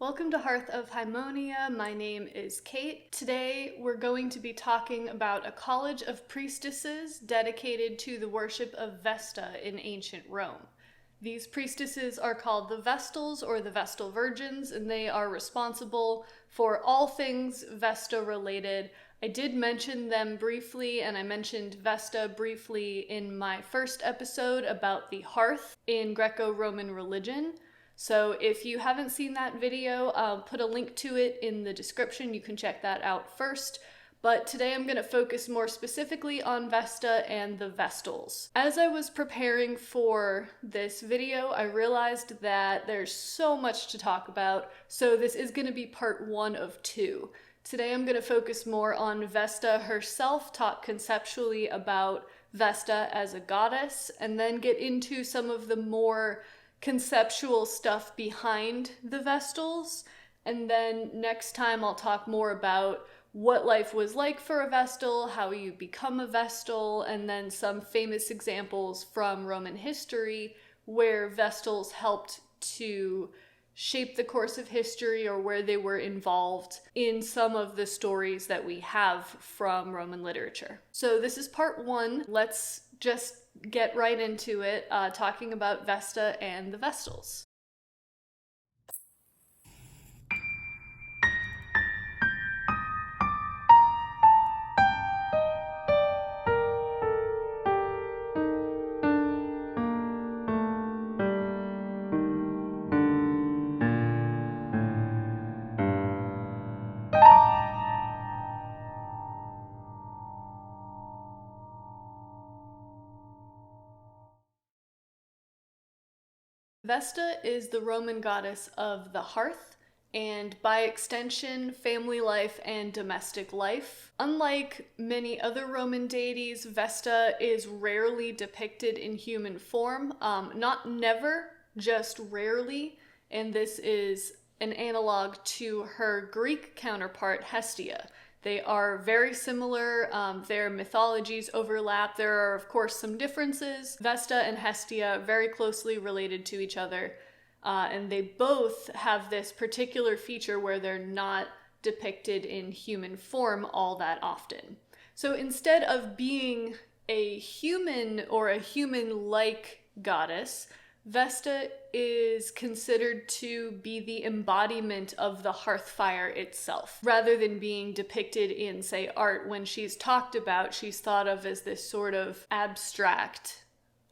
Welcome to Hearth of Hymonia. My name is Kate. Today we're going to be talking about a college of priestesses dedicated to the worship of Vesta in ancient Rome. These priestesses are called the Vestals or the Vestal Virgins, and they are responsible for all things Vesta related. I did mention them briefly, and I mentioned Vesta briefly in my first episode about the hearth in Greco-Roman religion. So if you haven't seen that video, I'll put a link to it in the description. You can check that out first. But today I'm going to focus more specifically on Vesta and the Vestals. As I was preparing for this video, I realized that there's so much to talk about, so this is going to be part 1 of 2. Today I'm going to focus more on Vesta herself, talk conceptually about Vesta as a goddess, and then get into some of the more conceptual stuff behind the Vestals. And then next time I'll talk more about what life was like for a Vestal, how you become a Vestal, and then some famous examples from Roman history where Vestals helped to shape the course of history or where they were involved in some of the stories that we have from Roman literature. So this is part 1. Let's just get right into it, talking about Vesta and the Vestals. Vesta is the Roman goddess of the hearth, and by extension, family life and domestic life. Unlike many other Roman deities, Vesta is rarely depicted in human form. Not never, just rarely, and this is an analog to her Greek counterpart, Hestia. They are very similar, their mythologies overlap. There are, of course, some differences. Vesta and Hestia very closely related to each other, and they both have this particular feature where they're not depicted in human form all that often. So instead of being a human or a human-like goddess, Vesta is considered to be the embodiment of the hearth fire itself. Rather than being depicted in, say, art, when she's talked about, she's thought of as this sort of abstract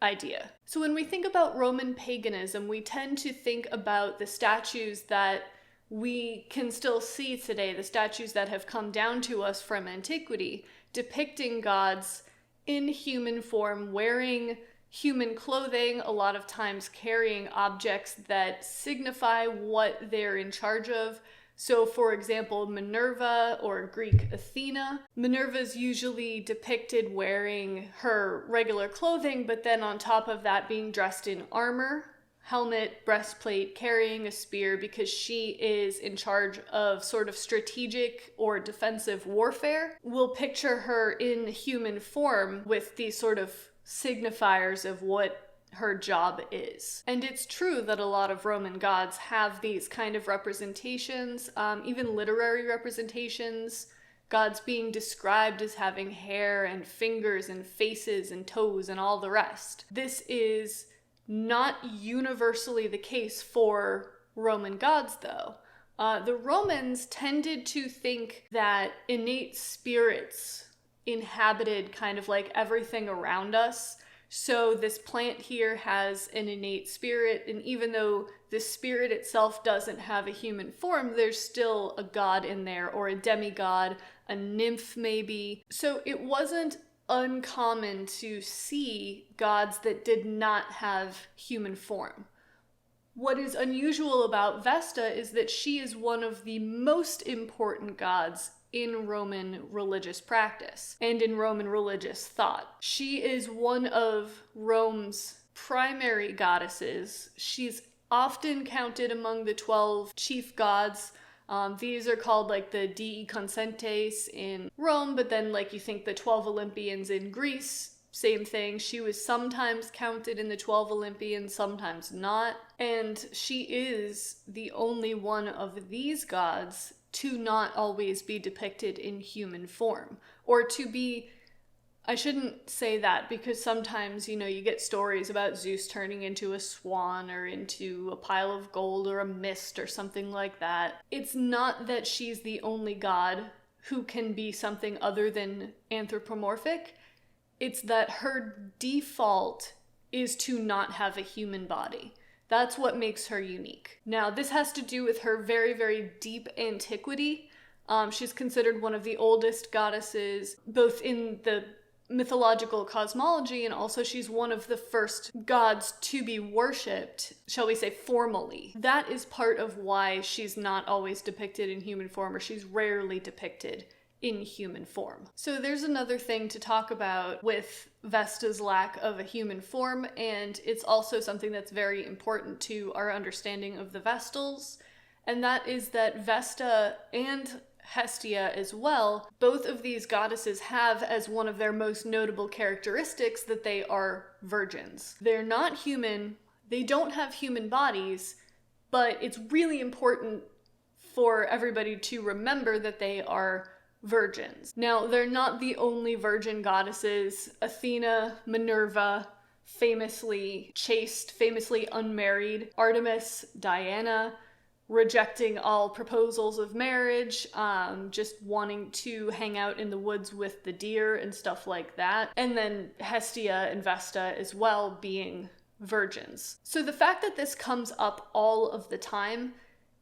idea. So when we think about Roman paganism, we tend to think about the statues that we can still see today, the statues that have come down to us from antiquity, depicting gods in human form, wearing human clothing, a lot of times carrying objects that signify what they're in charge of. So for example, Minerva or Greek Athena. Minerva's usually depicted wearing her regular clothing, but then on top of that being dressed in armor, helmet, breastplate, carrying a spear, because she is in charge of sort of strategic or defensive warfare. We'll picture her in human form with these sort of signifiers of what her job is. And it's true that a lot of Roman gods have these kind of representations, even literary representations, gods being described as having hair and fingers and faces and toes and all the rest. This is not universally the case for Roman gods, though. The Romans tended to think that innate spirits inhabited kind of like everything around us. So this plant here has an innate spirit, and even though the spirit itself doesn't have a human form, there's still a god in there, or a demigod, a nymph maybe. So it wasn't uncommon to see gods that did not have human form. What is unusual about Vesta is that she is one of the most important gods in Roman religious practice and in Roman religious thought. She is one of Rome's primary goddesses. She's often counted among the 12 chief gods. These are called like the dii consentes in Rome, but then like you think the 12 Olympians in Greece, same thing. She was sometimes counted in the 12 Olympians, sometimes not. And she is the only one of these gods to not always be depicted in human form. Or to be, I shouldn't say that, because sometimes, you get stories about Zeus turning into a swan or into a pile of gold or a mist or something like that. It's not that she's the only god who can be something other than anthropomorphic. It's that her default is to not have a human body. That's what makes her unique. Now, this has to do with her very, very deep antiquity. She's considered one of the oldest goddesses, both in the mythological cosmology, and also she's one of the first gods to be worshipped, shall we say, formally. That is part of why she's not always depicted in human form, or she's rarely depicted in human form. So there's another thing to talk about with Vesta's lack of a human form, and it's also something that's very important to our understanding of the Vestals, and that is that Vesta and Hestia as well, both of these goddesses have as one of their most notable characteristics that they are virgins. They're not human, they don't have human bodies, but it's really important for everybody to remember that they are virgins. Now, they're not the only virgin goddesses. Athena, Minerva, famously chaste, famously unmarried. Artemis, Diana, rejecting all proposals of marriage, just wanting to hang out in the woods with the deer and stuff like that. And then Hestia and Vesta as well being virgins. So the fact that this comes up all of the time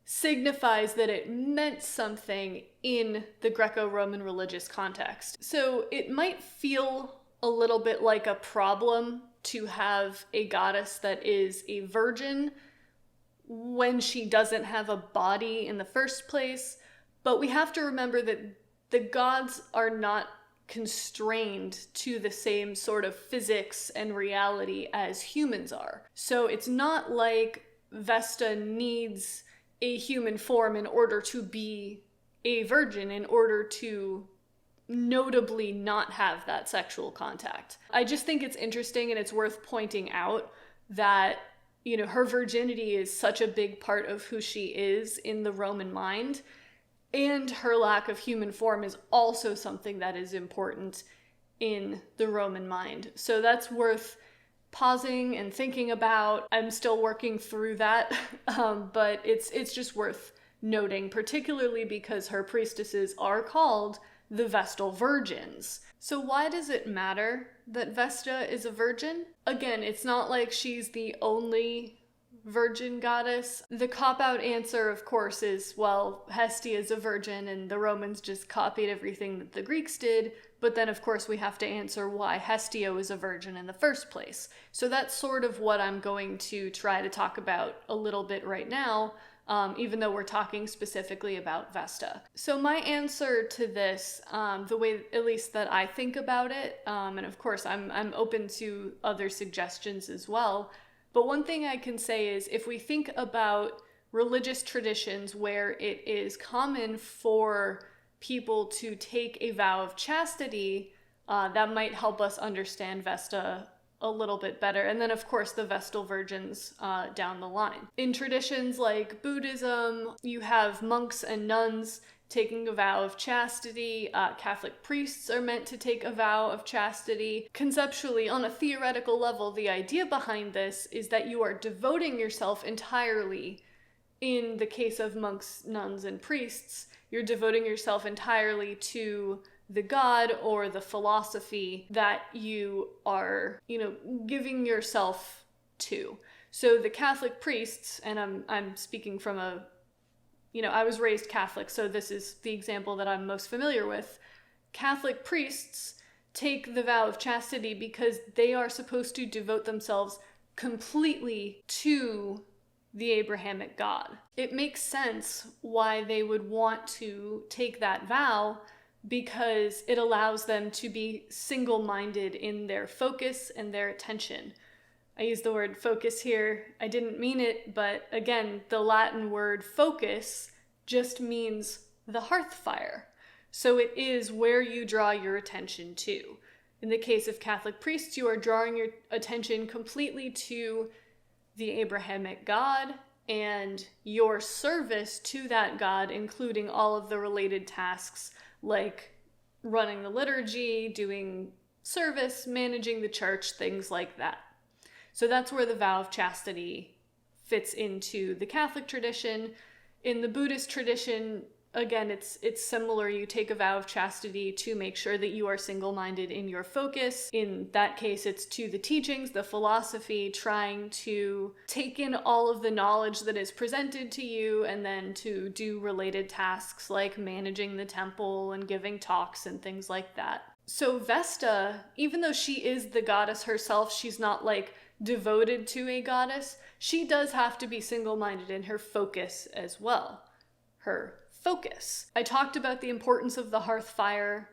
signifies that it meant something in the Greco-Roman religious context. So it might feel a little bit like a problem to have a goddess that is a virgin when she doesn't have a body in the first place, but we have to remember that the gods are not constrained to the same sort of physics and reality as humans are. So it's not like Vesta needs a human form in order to be a virgin, in order to notably not have that sexual contact. I just think it's interesting, and it's worth pointing out that her virginity is such a big part of who she is in the Roman mind, and her lack of human form is also something that is important in the Roman mind. So that's worth pausing and thinking about. I'm still working through that, but it's just worth noting, particularly because her priestesses are called the Vestal Virgins. So why does it matter that Vesta is a virgin? Again, it's not like she's the only virgin goddess. The cop-out answer, of course, is, well, Hestia is a virgin and the Romans just copied everything that the Greeks did, but then, of course, we have to answer why Hestia was a virgin in the first place. So that's sort of what I'm going to try to talk about a little bit right now, even though we're talking specifically about Vesta. So my answer to this, the way at least that I think about it, and of course I'm open to other suggestions as well, but one thing I can say is if we think about religious traditions where it is common for people to take a vow of chastity, that might help us understand Vesta a little bit better. And then, of course, the Vestal Virgins down the line. In traditions like Buddhism, you have monks and nuns taking a vow of chastity. Catholic priests are meant to take a vow of chastity. Conceptually, on a theoretical level, the idea behind this is that you are devoting yourself entirely. In the case of monks, nuns, and priests, you're devoting yourself entirely to the god or the philosophy that you are, giving yourself to. So the Catholic priests, and I'm speaking from I was raised Catholic, so this is the example that I'm most familiar with. Catholic priests take the vow of chastity because they are supposed to devote themselves completely to the Abrahamic God. It makes sense why they would want to take that vow, because it allows them to be single-minded in their focus and their attention. I use the word focus here. I didn't mean it, but again, the Latin word focus just means the hearth fire. So it is where you draw your attention to. In the case of Catholic priests, you are drawing your attention completely to the Abrahamic God and your service to that God, including all of the related tasks like running the liturgy, doing service, managing the church, things like that. So that's where the vow of chastity fits into the Catholic tradition. In the Buddhist tradition, again, it's similar. You take a vow of chastity to make sure that you are single-minded in your focus. In that case, it's to the teachings, the philosophy, trying to take in all of the knowledge that is presented to you and then to do related tasks like managing the temple and giving talks and things like that. So Vesta, even though she is the goddess herself, she's not like devoted to a goddess, she does have to be single-minded in her focus as well. Her focus. I talked about the importance of the hearth fire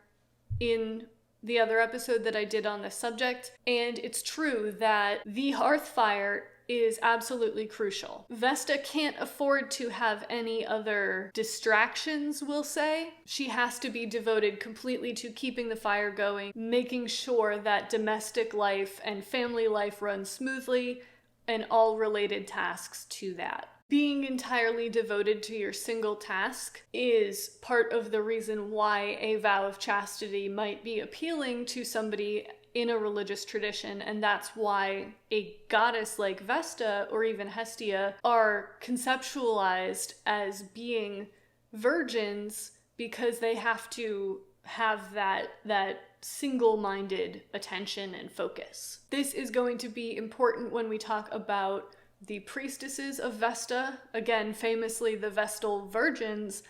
in the other episode that I did on this subject, and it's true that the hearth fire is absolutely crucial. Vesta can't afford to have any other distractions, we'll say. She has to be devoted completely to keeping the fire going, making sure that domestic life and family life run smoothly, and all related tasks to that. Being entirely devoted to your single task is part of the reason why a vow of chastity might be appealing to somebody in a religious tradition, and that's why a goddess like Vesta or even Hestia are conceptualized as being virgins, because they have to have that single-minded attention and focus. This is going to be important when we talk about the priestesses of Vesta, again, famously the Vestal virgins,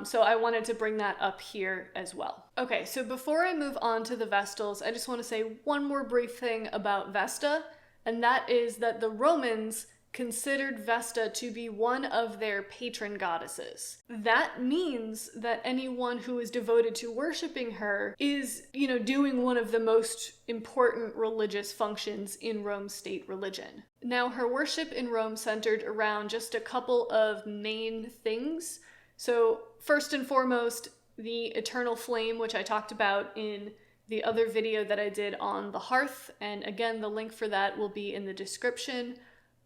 so I wanted to bring that up here as well. Okay, so before I move on to the Vestals, I just want to say one more brief thing about Vesta, and that is that the Romans considered Vesta to be one of their patron goddesses. That means that anyone who is devoted to worshiping her is, doing one of the most important religious functions in Rome's state religion. Now, her worship in Rome centered around just a couple of main things. So, first and foremost, the eternal flame, which I talked about in the other video that I did on the hearth, and again, the link for that will be in the description.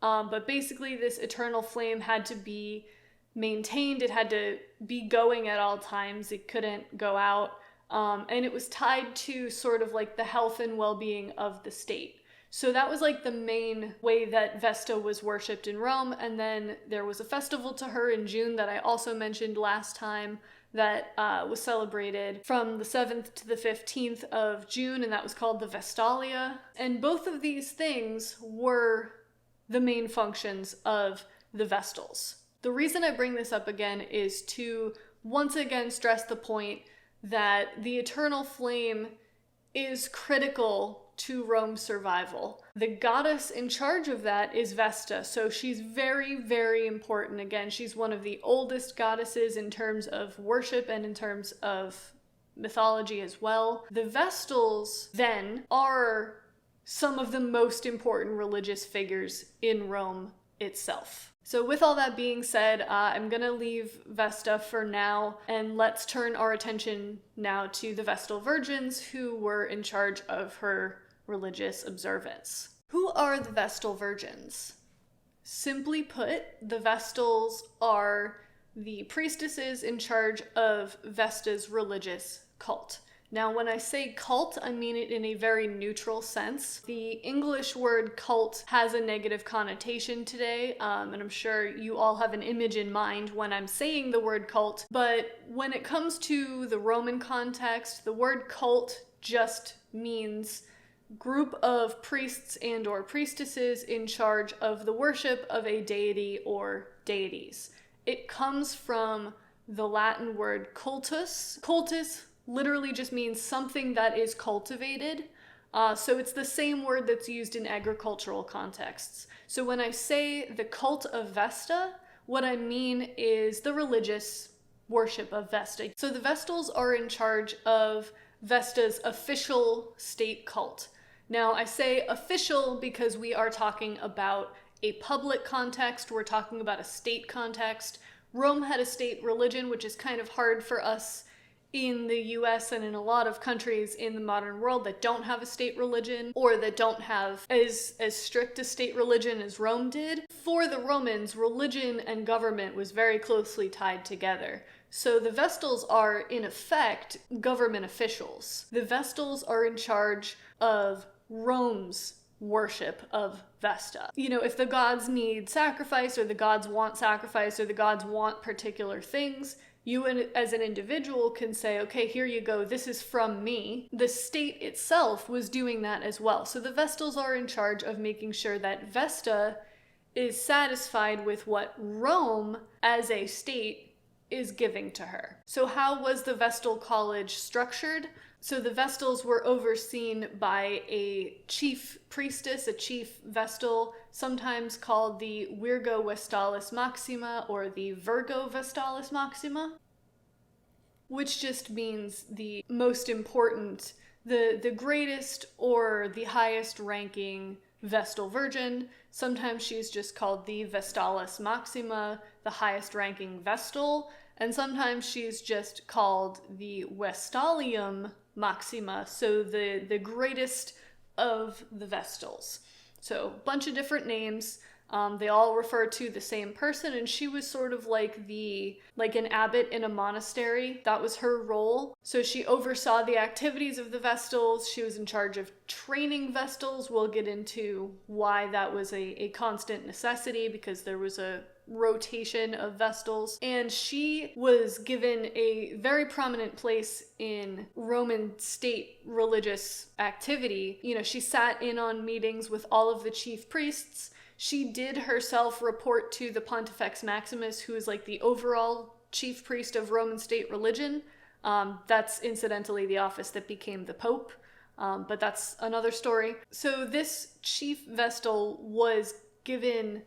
But basically, this eternal flame had to be maintained. It had to be going at all times. It couldn't go out. And it was tied to sort of like the health and well-being of the state. So that was like the main way that Vesta was worshipped in Rome. And then there was a festival to her in June that I also mentioned last time that was celebrated from the 7th to the 15th of June, and that was called the Vestalia. And both of these things were the main functions of the Vestals. The reason I bring this up again is to once again stress the point that the eternal flame is critical to Rome's survival. The goddess in charge of that is Vesta, so she's very, very important. Again, she's one of the oldest goddesses in terms of worship and in terms of mythology as well. The Vestals, then, are some of the most important religious figures in Rome itself. So with all that being said, I'm gonna leave Vesta for now, and let's turn our attention now to the Vestal virgins who were in charge of her religious observance. Who are the Vestal virgins? Simply put, the Vestals are the priestesses in charge of Vesta's religious cult. Now, when I say cult, I mean it in a very neutral sense. The English word cult has a negative connotation today, and I'm sure you all have an image in mind when I'm saying the word cult, but when it comes to the Roman context, the word cult just means group of priests and or priestesses in charge of the worship of a deity or deities. It comes from the Latin word cultus. Cultus literally just means something that is cultivated. So it's the same word that's used in agricultural contexts. So when I say the cult of Vesta, what I mean is the religious worship of Vesta. So the Vestals are in charge of Vesta's official state cult. Now, I say official because we are talking about a public context. We're talking about a state context. Rome had a state religion, which is kind of hard for us in the US and in a lot of countries in the modern world that don't have a state religion, or that don't have as strict a state religion as Rome did. For the Romans, religion and government was very closely tied together. So the Vestals are, in effect, government officials. The Vestals are in charge of Rome's worship of Vesta. You know, if the gods need sacrifice, or the gods want sacrifice, or the gods want particular things, you as an individual can say, okay, here you go, this is from me. The state itself was doing that as well. So the Vestals are in charge of making sure that Vesta is satisfied with what Rome as a state is giving to her. So how was the Vestal College structured? So the Vestals were overseen by a chief priestess, a chief Vestal, sometimes called the Virgo Vestalis Maxima or the Virgo Vestalis Maxima, which just means the most important, the greatest or the highest ranking Vestal Virgin. Sometimes she's just called the Vestalis Maxima, the highest ranking Vestal, and sometimes she's just called the Vestalium Maxima, so the greatest of the Vestals. So a bunch of different names. They all refer to the same person, and she was sort of like an abbot in a monastery. That was her role. So she oversaw the activities of the Vestals. She was in charge of training Vestals. We'll get into why that was a constant necessity, because there was a rotation of Vestals. And she was given a very prominent place in Roman state religious activity. You know, she sat in on meetings with all of the chief priests. She did herself report to the Pontifex Maximus, who is like the overall chief priest of Roman state religion. That's incidentally the office that became the Pope, but that's another story. So this chief Vestal was given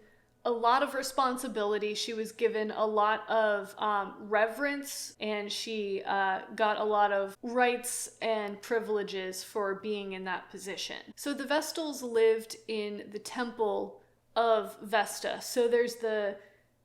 a lot of responsibility. She was given a lot of reverence, and she got a lot of rights and privileges for being in that position. So the Vestals lived in the temple of Vesta. So there's the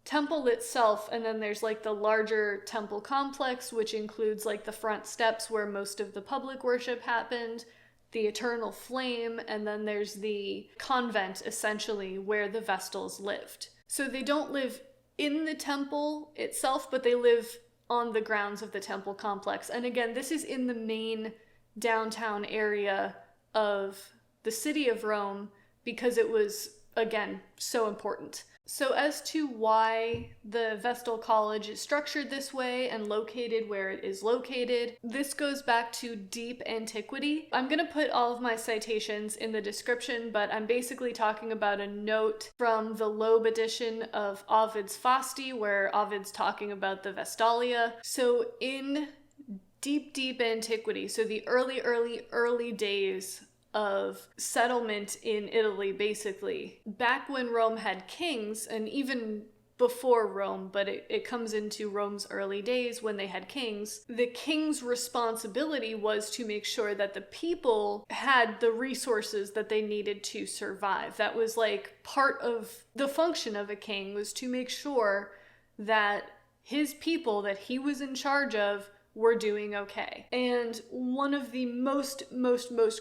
temple itself, and then there's like the larger temple complex, which includes like the front steps where most of the public worship happened, the eternal flame, and then there's the convent, essentially, where the Vestals lived. So they don't live in the temple itself, but they live on the grounds of the temple complex. And again, this is in the main downtown area of the city of Rome, because it was, again, so important. So as to why the Vestal College is structured this way and located where it is located, this goes back to deep antiquity. I'm going to put all of my citations in the description, but I'm basically talking about a note from the Loeb edition of Ovid's Fasti, where Ovid's talking about the Vestalia. So in deep antiquity, so the early days of settlement in Italy, basically. Back when Rome had kings, and even before Rome, but it comes into Rome's early days when they had kings, the king's responsibility was to make sure that the people had the resources that they needed to survive. That was like part of the function of a king, was to make sure that his people that he was in charge of were doing okay. And one of the most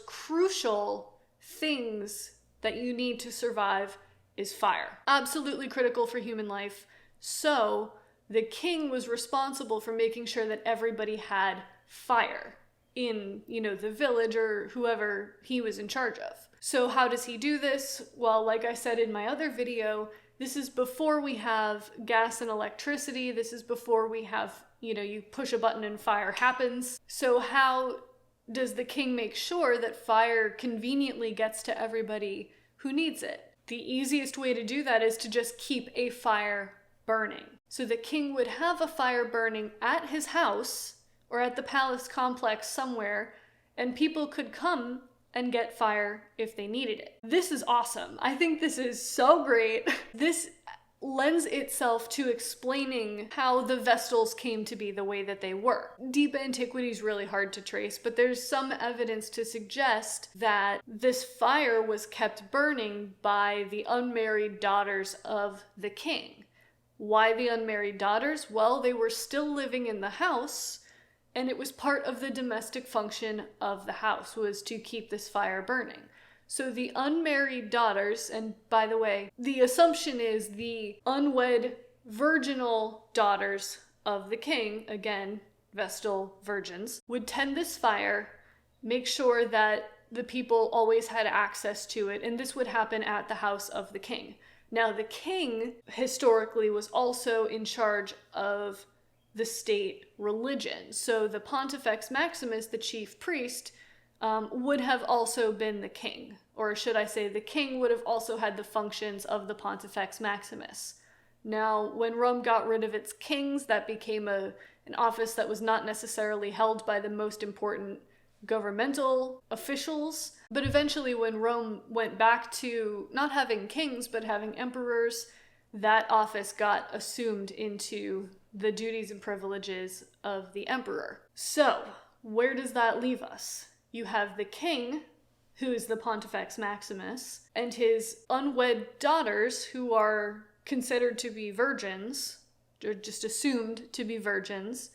crucial things that you need to survive is fire. Absolutely critical for human life. So the king was responsible for making sure that everybody had fire in, the village or whoever he was in charge of. So how does he do this? Well, like I said in my other video, this is before we have gas and electricity. This is before we have, you push a button and fire happens. So how does the king make sure that fire conveniently gets to everybody who needs it? The easiest way to do that is to just keep a fire burning. So the king would have a fire burning at his house or at the palace complex somewhere, and people could come and get fire if they needed it. This is awesome. I think this is so great. This lends itself to explaining how the Vestals came to be the way that they were. Deep antiquity is really hard to trace, but there's some evidence to suggest that this fire was kept burning by the unmarried daughters of the king. Why the unmarried daughters? Well, they were still living in the house. and it was part of the domestic function of the house, was to keep this fire burning. So the unmarried daughters, and by the way, the assumption is the unwed virginal daughters of the king, again, Vestal virgins, would tend this fire, make sure that the people always had access to it, and this would happen at the house of the king. Now, the king, historically, was also in charge of the state religion. So the Pontifex Maximus, the chief priest, would have also been the king. Or should I say, the king would have also had the functions of the Pontifex Maximus. Now, when Rome got rid of its kings, that became an office that was not necessarily held by the most important governmental officials. But eventually, when Rome went back to not having kings, but having emperors, that office got assumed into the duties and privileges of the emperor. So, where does that leave us? You have the king, who is the Pontifex Maximus, and his unwed daughters, who are considered to be virgins, or just assumed to be virgins,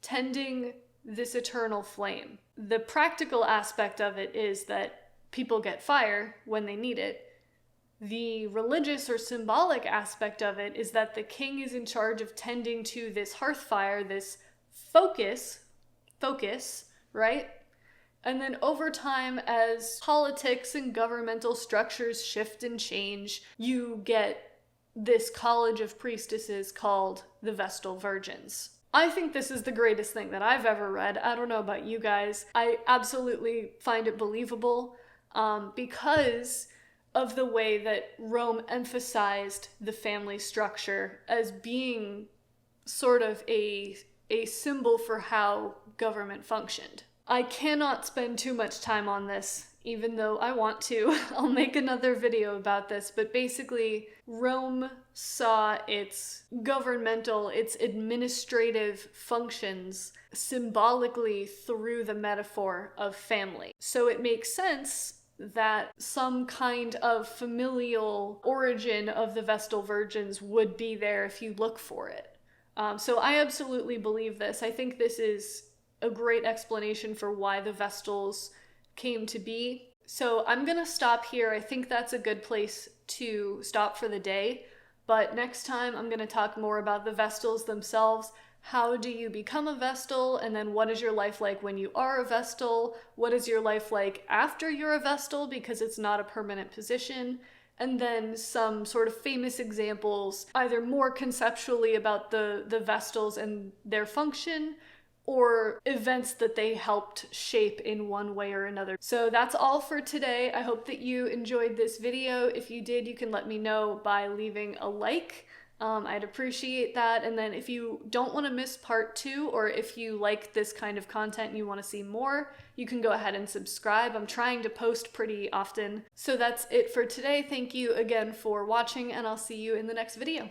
tending this eternal flame. The practical aspect of it is that people get fire when they need it. The religious or symbolic aspect of it is that the king is in charge of tending to this hearth fire, this focus, right? And then over time, as politics and governmental structures shift and change, you get this college of priestesses called the Vestal Virgins. I think this is the greatest thing that I've ever read. I don't know about you guys. I absolutely find it believable because of the way that Rome emphasized the family structure as being sort of a symbol for how government functioned. I cannot spend too much time on this, even though I want to. I'll make another video about this, but basically Rome saw its governmental, its administrative functions symbolically through the metaphor of family. So it makes sense that some kind of familial origin of the Vestal Virgins would be there if you look for it. So I absolutely believe this. I think this is a great explanation for why the Vestals came to be. So I'm gonna stop here. I think that's a good place to stop for the day. But next time I'm gonna talk more about the Vestals themselves. How do you become a Vestal? And then what is your life like when you are a Vestal? What is your life like after you're a Vestal? Because it's not a permanent position. And then some sort of famous examples, either more conceptually about the Vestals and their function, or events that they helped shape in one way or another. So that's all for today. I hope that you enjoyed this video. If you did, you can let me know by leaving a like. I'd appreciate that. And then if you don't want to miss part 2, or if you like this kind of content and you want to see more, you can go ahead and subscribe. I'm trying to post pretty often. So that's it for today. Thank you again for watching, and I'll see you in the next video.